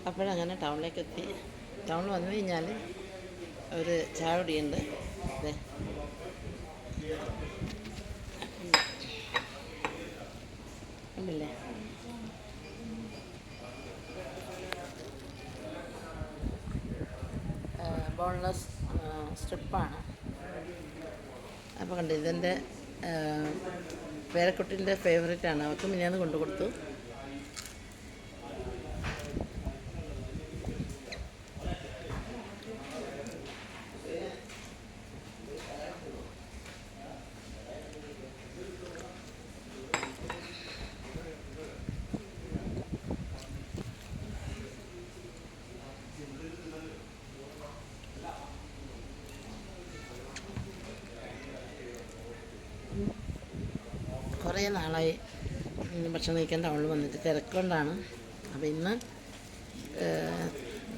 അപ്പോഴങ്ങനെ ടൗണിലേക്ക് എത്തി. ടൗണിൽ വന്നു കഴിഞ്ഞാൽ ഒരു ചായ കുടിയുണ്ട്. അതെ, ഉണ്ടല്ലേ. ബോൺലെസ് സ്ട്രിപ്പാണ്. അപ്പോൾ കണ്ടു, ഇതെൻ്റെ പേരക്കുട്ടിൻ്റെ ഫേവറേറ്റാണ്. അവർക്ക് മിനിയാന്ന് കൊണ്ടു കൊടുത്തു. കുറേ നാളായി ഭക്ഷണം കഴിക്കാൻ ടൗണിൽ വന്നിട്ട്, തിരക്കുകൊണ്ടാണ്. അപ്പോൾ ഇന്ന്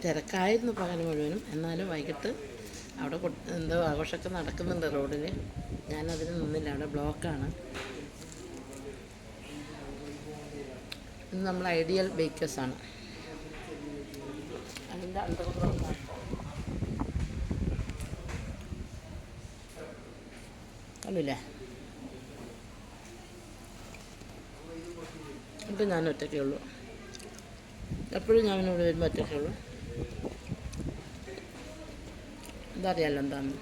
തിരക്കായിരുന്നു പകൽ മുഴുവനും. എന്നാലും വൈകിട്ട് അവിടെ എന്തോ ആഘോഷമൊക്കെ നടക്കുന്നുണ്ട് റോഡിൽ. ഞാനതിന് നിന്നില്ല, അവിടെ ബ്ലോക്കാണ്. ഇത് നമ്മൾ ഐഡിയൽ ബേക്കേഴ്സാണ്. അതിൻ്റെ അണ്ടർഗ്രൗണ്ടാണ്. കണ്ടില്ലേ, ഇത് ഞാൻ ഒറ്റയ്ക്കേ ഉള്ളൂ. എപ്പോഴും ഞാൻ ഇവിടെ വരുമ്പോൾ ഒറ്റയ്ക്കേ ഉള്ളൂ. ഇതറിയാമല്ലോ എന്താണെന്ന്.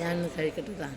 ഞാനൊന്ന് കഴിക്കട്ടെ.